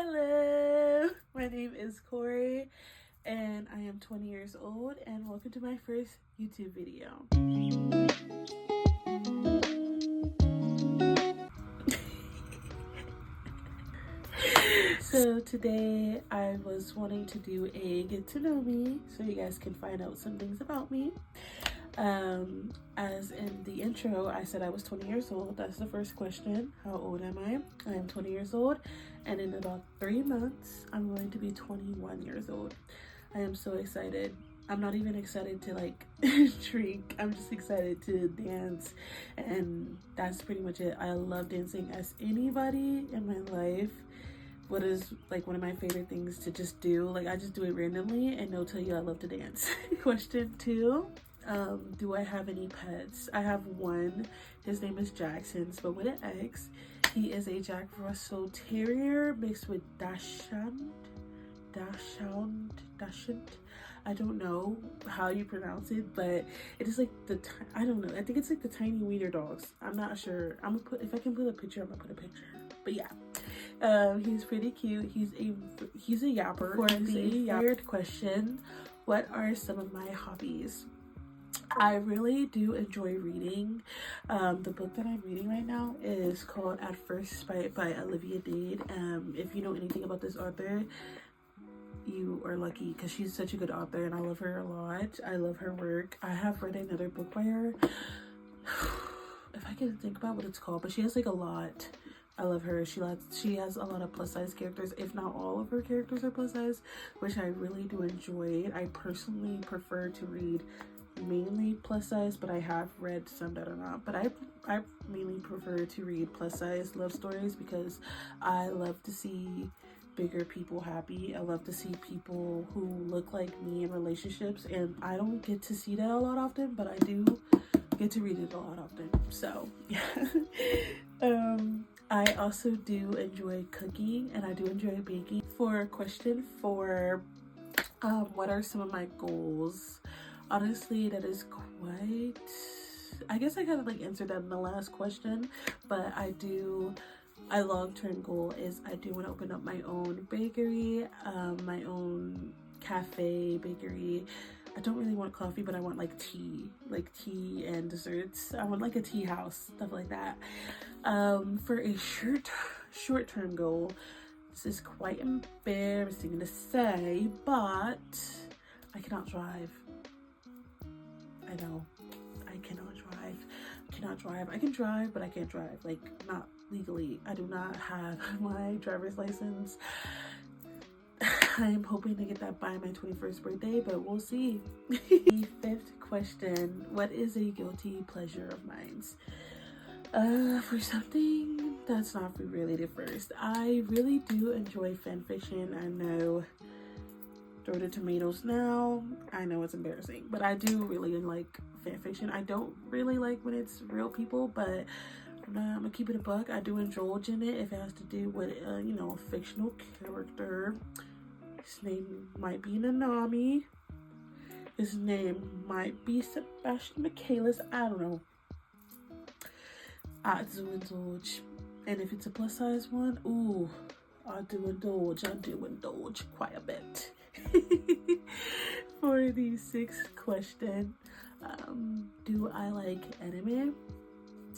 Hello, my name is Kori and I am 20 years old, and welcome to my first YouTube video. So today I was wanting to do a get to know me so you guys can find out some things about me. As in the intro, I said I was 20 years old. That's the first question. How old am I? I am 20 years old, and in about 3 months, I'm going to be 21 years old. I am so excited. I'm not even excited to like drink. I'm just excited to dance, and that's pretty much it. I love dancing. As anybody in my life, what is like one of my favorite things to just do, like I just do it randomly and they'll tell you I love to dance. Question 2. Do I have any pets? I have one. His name is Jackson, spelled with an X. He is a Jack Russell Terrier mixed with Dachshund. I don't know how you pronounce it, but it is like I don't know. I think it's like the tiny wiener dogs. I'm not sure. I'm gonna put, if I can put a picture, I'm gonna put a picture. But yeah, he's pretty cute. He's a yapper. For the third question, what are some of my hobbies? I really do enjoy reading. The book that I'm reading right now is called At First Sight by Olivia Dade. If you know anything about this author, you are lucky because she's such a good author and I love her a lot. I love her work. I have read another book by her. If I can think about what it's called, but she has like a lot. I love her. She has a lot of plus size characters. If not all of her characters are plus size, which I really do enjoy. I personally prefer to read mainly plus size, but I have read some that are not. But I mainly prefer to read plus size love stories because I love to see bigger people happy. I love to see people who look like me in relationships, and I don't get to see that a lot often, but I do get to read it a lot often. So yeah. I also do enjoy cooking and I do enjoy baking. For question 4, what are some of my goals? Honestly, that is quite, I guess I kind of like answered that in the last question, but my long-term goal is I do want to open up my own bakery, my own cafe bakery. I don't really want coffee, but I want like tea and desserts. I want like a tea house, stuff like that. For a short-term goal, this is quite embarrassing to say, but I cannot drive. I know, I cannot drive. I can drive, but I can't drive, like not legally. I do not have my driver's license. I am hoping to get that by my 21st birthday, but we'll see. The 5th question, what is a guilty pleasure of mine? For something that's not related first, I really do enjoy fan fiction. I know, throw the tomatoes now. I know it's embarrassing, but I do really like fan fiction. I don't really like when it's real people, but I'm gonna keep it a buck. I do indulge in it if it has to do with a fictional character. His name might be Nanami. His name might be Sebastian Michaelis. I don't know. I do indulge. And if it's a plus size one, ooh, I do indulge quite a bit. For the 6th question, do I like anime?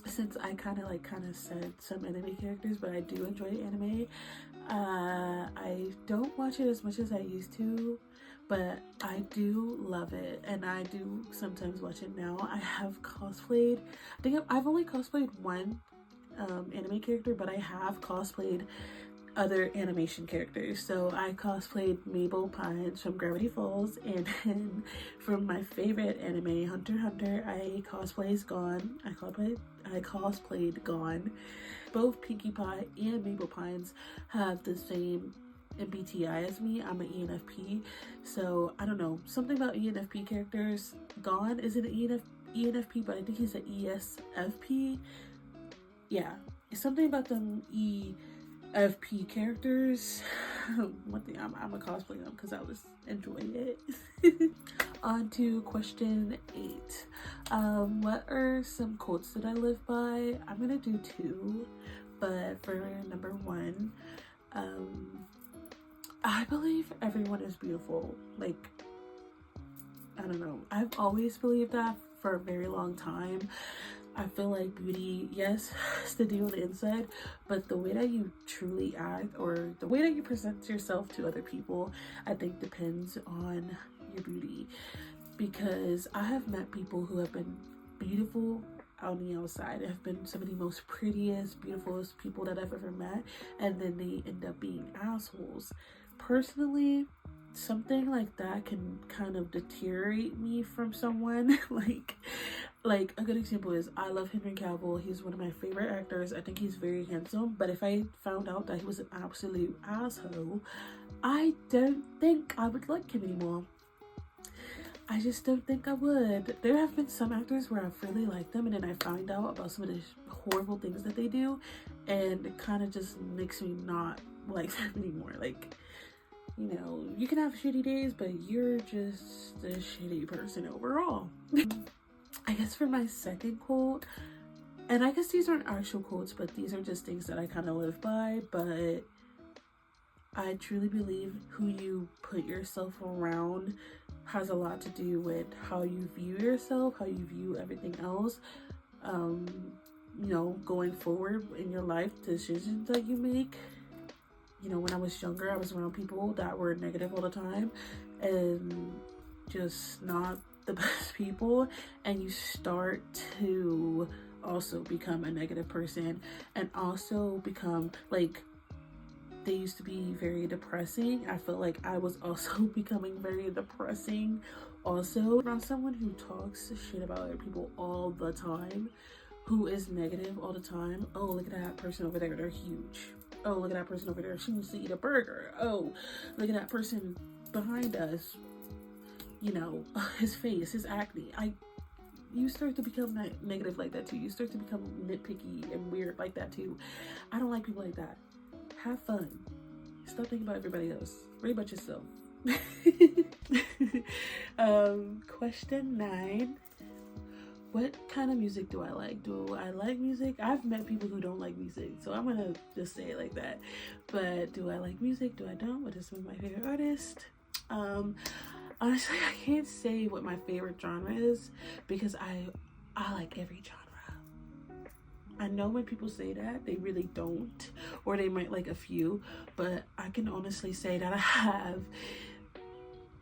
Since I kind of said some anime characters, but I do enjoy anime. I don't watch it as much as I used to, but I do love it, and I do sometimes watch it now. I have cosplayed, I think I've only cosplayed one anime character, but I have cosplayed other animation characters. So I cosplayed Mabel Pines from Gravity Falls, and then from my favorite anime, Hunter x Hunter, I cosplayed Gon. Both Pinkie Pie and Mabel Pines have the same MBTI as me. I'm an ENFP, so I don't know, something about ENFP characters. Gon isn't an ENFP, but I think he's an ESFP. Yeah, it's something about them EFP characters. One thing, I'm gonna cosplay them because I was enjoying it. On to question 8. What are some quotes that I live by? I'm gonna do 2, but for number 1, I believe everyone is beautiful. Like, I don't know, I've always believed that for a very long time. I feel like beauty, yes, is the deal on the inside, but the way that you truly act or the way that you present yourself to other people, I think depends on your beauty. Because I have met people who have been beautiful on the outside, have been some of the most prettiest, beautifulest people that I've ever met, and then they end up being assholes. Personally, something like that can kind of deteriorate me from someone. like a good example is, I love Henry Cavill. He's one of my favorite actors. I think he's very handsome, but if I found out that he was an absolute asshole, I don't think I would like him anymore. I just don't think I would. There have been some actors where I've really liked them, and then I find out about some of the horrible things that they do, and it kind of just makes me not like them anymore. Like, you know, you can have shitty days, but you're just a shitty person overall. I guess for my second quote, and I guess these aren't actual quotes, but these are just things that I kind of live by, but I truly believe who you put yourself around has a lot to do with how you view yourself, how you view everything else. You know, going forward in your life, decisions that you make. You know, when I was younger, I was around people that were negative all the time and just not the best people, and you start to also become a negative person and also become like, they used to be very depressing. I feel like I was also becoming very depressing also around someone who talks shit about other people all the time, who is negative all the time. Oh, look at that person over there, they're huge. Oh, look at that person over there, she needs to eat a burger. Oh, look at that person behind us, you know, his face, his acne. You start to become negative like that too. You start to become nitpicky and weird like that too. I don't like people like that. Have fun. Stop thinking about everybody else. Worry about yourself. Question 9. What kind of music do I like? Do I like music? I've met people who don't like music, so I'm gonna just say it like that. But do I like music? Do I don't? What is some of my favorite artists? Honestly, I can't say what my favorite genre is because I like every genre. I know when people say that, they really don't, or they might like a few, but I can honestly say that I have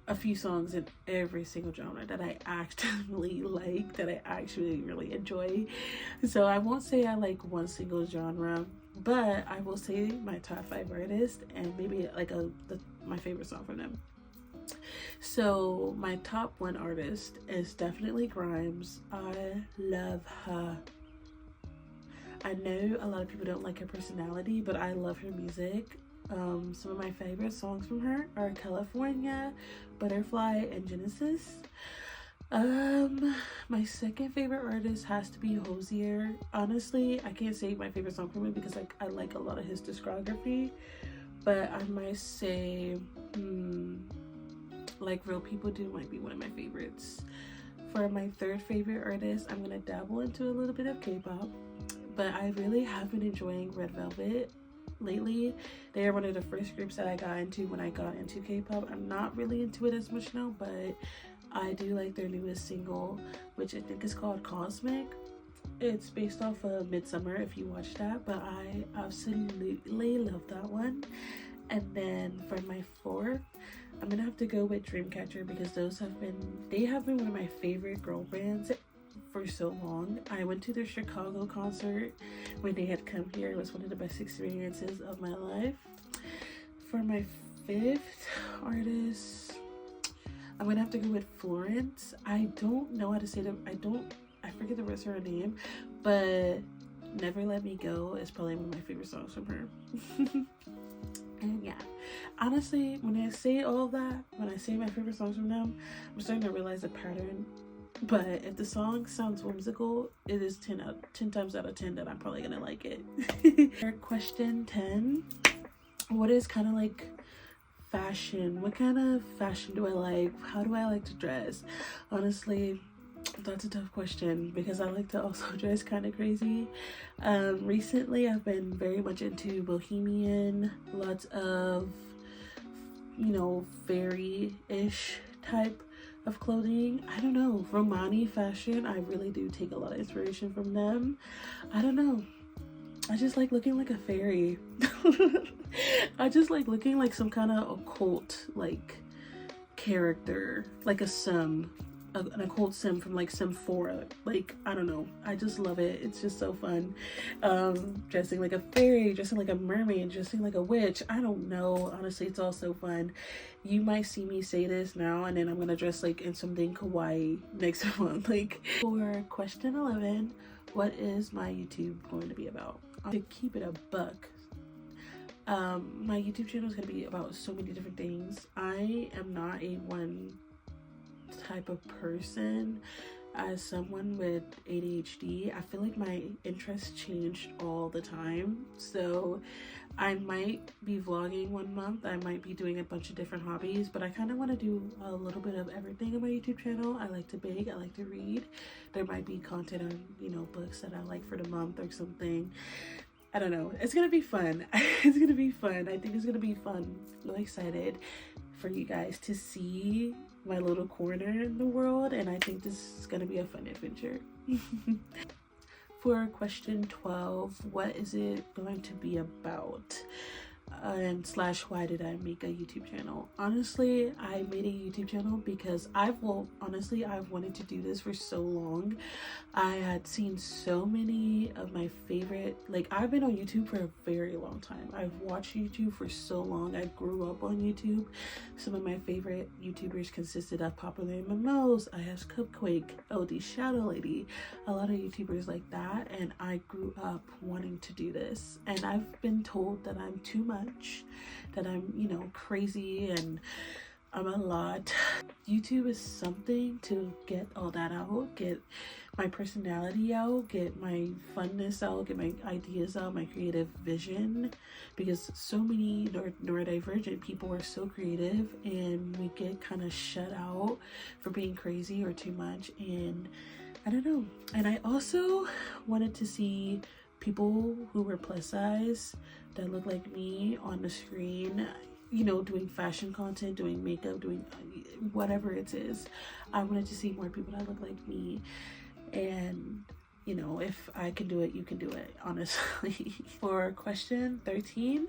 a few songs in every single genre that I actually like, that I actually really enjoy. So I won't say I like one single genre, but I will say my top 5 artists and maybe like my favorite song from them. So my top 1 artist is definitely Grimes. I love her. I know a lot of people don't like her personality, but I love her music. Some of my favorite songs from her are California, Butterfly, and Genesis. My second favorite artist has to be Hosier. Honestly, I can't say my favorite song from him because I like a lot of his discography, but I might say Like Real People Do might be one of my favorites. For my third favorite artist, I'm gonna dabble into a little bit of K-pop, but I really have been enjoying Red Velvet lately. They are one of the first groups that I got into when I got into K-pop. I'm not really into it as much now, but I do like their newest single, which I think is called Cosmic. It's based off of Midsummer, if you watch that, but I absolutely love that one. And then for my fourth, I'm gonna have to go with Dreamcatcher because they have been one of my favorite girl bands for so long. I went to their Chicago concert when they had come here. It was one of the best experiences of my life. For my fifth artist, I'm gonna have to go with Florence. I don't know how to say them. I forget the rest of her name, but Never Let Me Go is probably one of my favorite songs from her. And yeah, honestly, when I say all that, when I say my favorite songs from them, I'm starting to realize a pattern. But if the song sounds whimsical, it is 10 times out of 10 that I'm probably gonna like it. Question 10. What is kind of like fashion? What kind of fashion do I like? How do I like to dress? Honestly, That's a tough question because I like to also dress kind of crazy. Recently I've been very much into bohemian, lots of, you know, fairy-ish type of clothing. I don't know, Romani fashion, I really do take a lot of inspiration from them. I don't know, I just like looking like a fairy. I just like looking like some kind of occult like character, like a sim, an occult sim from like Sim 4. Like, I don't know, I just love it. It's just so fun. Dressing like a fairy, dressing like a mermaid, dressing like a witch. I don't know, honestly, it's all so fun. You might see me say this now and then I'm gonna dress like in something kawaii next month. Like, for question 11, what is my YouTube going to be about? To keep it a buck, my YouTube channel is going to be about so many different things. I am not a one type of person. As someone with ADHD, I feel like my interests changed all the time. So I might be vlogging one month, I might be doing a bunch of different hobbies, but I kind of want to do a little bit of everything on my YouTube channel. I like to bake, I like to read. There might be content on, you know, books that I like for the month or something. I don't know. It's gonna be fun. It's gonna be fun. I think it's gonna be fun. I'm really excited for you guys to see my little corner in the world, and I think this is gonna be a fun adventure. For question 12, what is it going to be about? And slash why did I make a YouTube channel? Honestly, I made a YouTube channel because I've wanted to do this for so long. I had seen so many of my favorite, like, I've been on YouTube for a very long time. I've watched YouTube for so long. I grew up on YouTube. Some of my favorite YouTubers consisted of Popular MMOs, I Have Cupquake, LD Shadow Lady, a lot of YouTubers like that, and I grew up wanting to do this. And I've been told that I'm too much, that I'm, you know, crazy, and I'm a lot. YouTube is something to get all that out, get my personality out, get my funness out, get my ideas out, my creative vision, because so many neurodivergent people are so creative and we get kind of shut out for being crazy or too much. And I don't know. And I also wanted to see people who were plus size that look like me on the screen, you know, doing fashion content, doing makeup, doing whatever it is. I wanted to see more people that look like me. And, you know, if I can do it, you can do it, honestly. For question 13,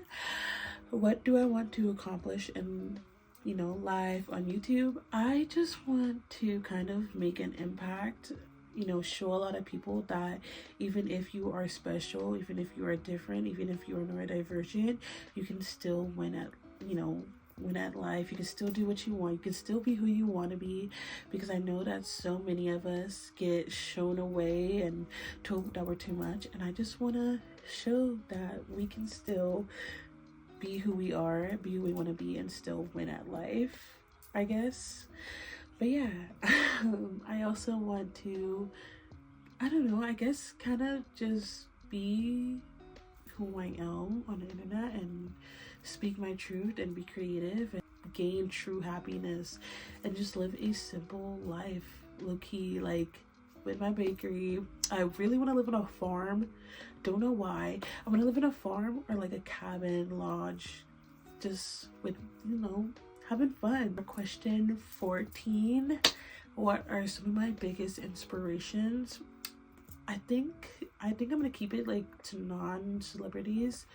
what do I want to accomplish in, you know, live on YouTube? I just want to kind of make an impact, you know, show a lot of people that even if you are special, even if you are different, even if you are neurodivergent, you can still win at, you know, win at life. You can still do what you want. You can still be who you want to be, because I know that so many of us get shown away and told that we're too much. And I just want to show that we can still be who we are, be who we want to be, and still win at life, I guess. But yeah, I also want to, I don't know, I guess kind of just be who I am on the internet and speak my truth and be creative and gain true happiness and just live a simple life, low-key, like with my bakery. I really want to live on a farm. Don't know why. I want to live in a farm or like a cabin lodge, just with, you know, having fun. Question 14, what are some of my biggest inspirations? I think I'm gonna keep it like to non-celebrities,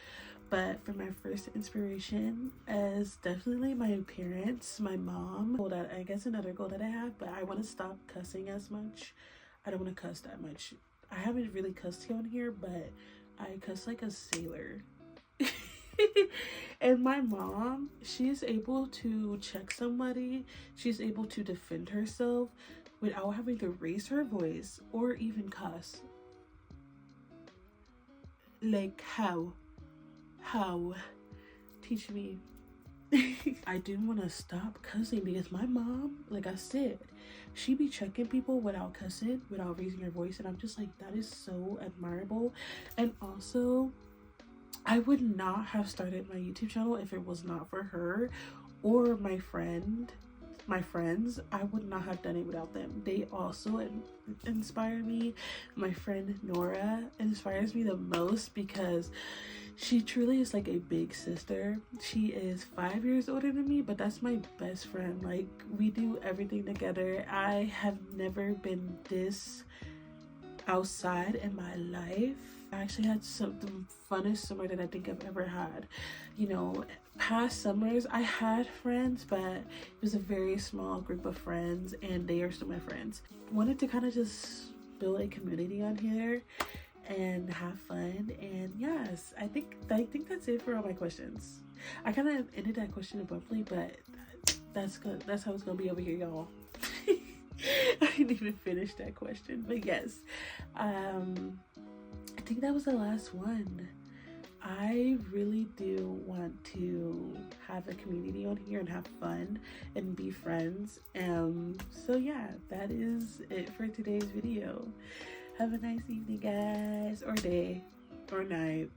but for my first inspiration is definitely my parents, my mom. Well, that I guess another goal that I have, but I want to stop cussing as much. I don't want to cuss that much. I haven't really cussed on here, but I cuss like a sailor. And my mom, she's able to check somebody, she's able to defend herself without having to raise her voice or even cuss. Like, how teach me. I do want to stop cussing because my mom, like I said, she be checking people without cussing, without raising her voice, and I'm just like, that is so admirable. And also, I would not have started my YouTube channel if it was not for her or my friend, my friends, I would not have done it without them. They also inspire me. My friend Nora inspires me the most because she truly is like a big sister. She is 5 years older than me, but that's my best friend. Like, we do everything together. I have never been this outside in my life. I actually had the funnest summer that I think I've ever had. You know, past summers I had friends, but it was a very small group of friends and they are still my friends. Wanted to kind of just build a community on here and have fun. And yes, I think that's it for all my questions. I kind of ended that question abruptly, but that's good. That's how it's gonna be over here, y'all. I didn't even finish that question, but yes, I think that was the last one. I really do want to have a community on here and have fun and be friends. So yeah, that is it for today's video. Have a nice evening, guys, or day, or night.